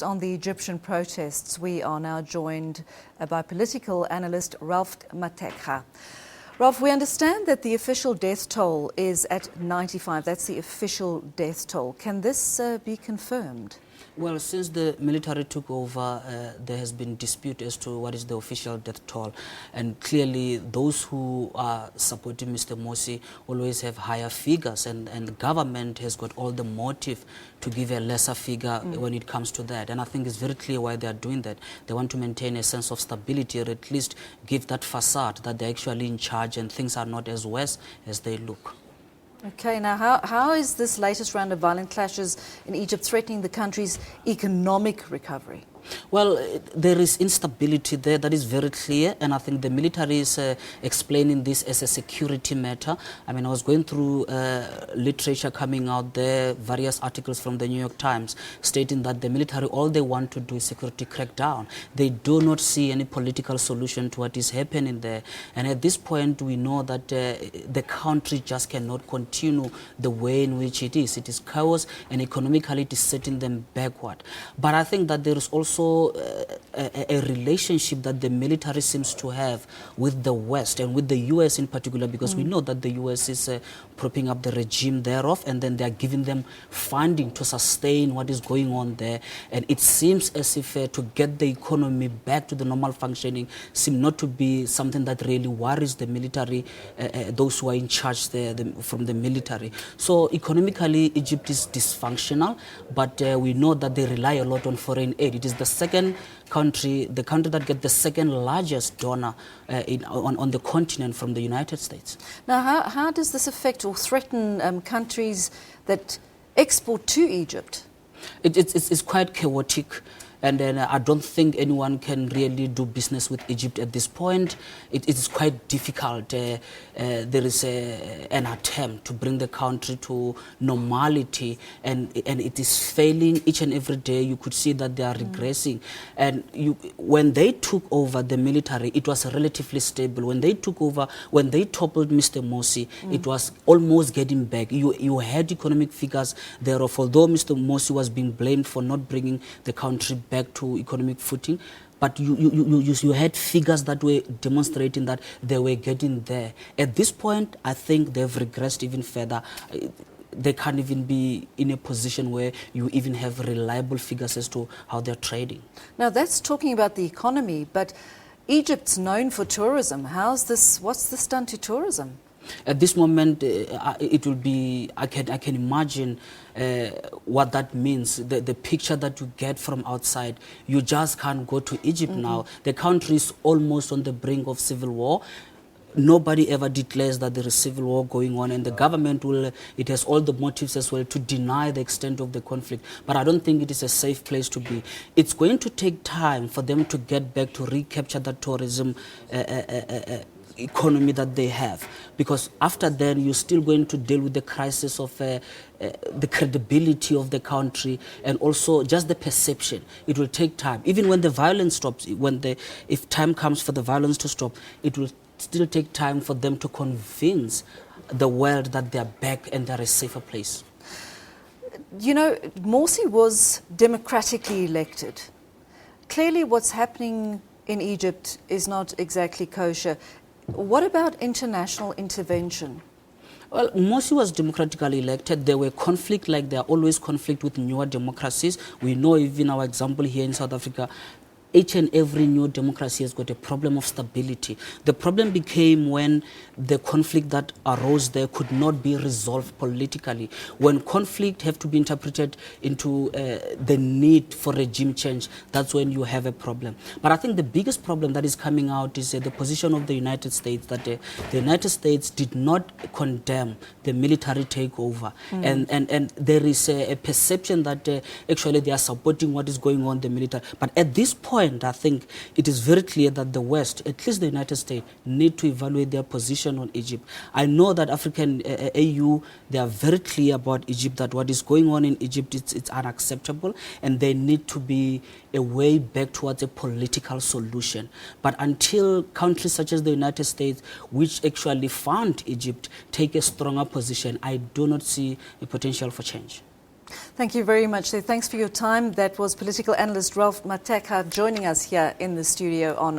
On the Egyptian protests, we are now joined by political analyst Ralph Mathekga. Ralph, we understand that the official death toll is at 95. That's the official death toll. Can this be confirmed? Well, since the military took over, there has been dispute as to what is the official death toll. And clearly, those who are supporting Mr. Morsi always have higher figures, and the government has got all the motive to give a lesser figure when it comes to that. And I think it's very clear why they are doing that. They want to maintain a sense of stability, or at least give that facade that they're actually in charge and things are not as worse as they look. Okay, now how is this latest round of violent clashes in Egypt threatening the country's economic recovery? Well, there is instability there, that is very clear, and I think the military is explaining this as a security matter. I mean, I was going through literature coming out there, various articles from the New York Times, stating that the military, all they want to do is security crackdown. They do not see any political solution to what is happening there. And at this point, we know that the country just cannot continue the way in which it is. It is chaos, and economically it is setting them backward. But I think that there is also a relationship that the military seems to have with the West and with the US in particular, because we know that the US is propping up the regime thereof, and then they are giving them funding to sustain what is going on there. And it seems as if to get the economy back to the normal functioning seems not to be something that really worries the military, those who are in charge there from the military. So economically, Egypt is dysfunctional, but we know that they rely a lot on foreign aid. It is the second country, the country that gets the second largest donor on the continent from the United States. Now, how does this affect or threaten countries that export to Egypt? It's quite chaotic. And then I don't think anyone can really do business with Egypt at this point. It is quite difficult. There is an attempt to bring the country to normality, and it is failing each and every day. You could see that they are regressing. And when they took over the military, it was relatively stable. When they took over, when they toppled Mr. Morsi, it was almost getting back. You had economic figures thereof, although Mr. Morsi was being blamed for not bringing the country back to economic footing, but you had figures that were demonstrating that they were getting there. At this point, I think they've regressed even further. They can't even be in a position where you even have reliable figures as to how they're trading. Now, that's talking about the economy, but Egypt's known for tourism. What's this done to tourism? At this moment, it will be, I can imagine what that means. The picture that you get from outside, you just can't go to Egypt now. The country is almost on the brink of civil war. Nobody ever declares that there is civil war going on, and the government it has all the motives as well to deny the extent of the conflict. But I don't think it is a safe place to be. It's going to take time for them to get back to recapture the tourism economy that they have, because after then you're still going to deal with the crisis of the credibility of the country, and also just the perception. It will take time. Even when the violence stops, if time comes for the violence to stop, it will still take time for them to convince the world that they're back and they're a safer place. You know, Morsi was democratically elected. Clearly what's happening in Egypt is not exactly kosher. What about international intervention? Well, Morsi was democratically elected. There were conflict, like there are always conflict with newer democracies. We know even our example here in South Africa, each and every new democracy has got a problem of stability. The problem became when the conflict that arose there could not be resolved politically. When conflict have to be interpreted into the need for regime change, that's when you have a problem. But I think the biggest problem that is coming out is the position of the United States, that the United States did not condemn the military takeover. And there is a perception that actually they are supporting what is going on in the military. But at this point, I think it is very clear that the West, at least the United States, need to evaluate their position on Egypt. I know that African AU, they are very clear about Egypt, that what is going on in Egypt, it's unacceptable, and there need to be a way back towards a political solution. But until countries such as the United States, which actually fund Egypt, take a stronger position, I do not see a potential for change. Thank you very much. Thanks for your time. That was political analyst Ralph Mathekga joining us here in the studio on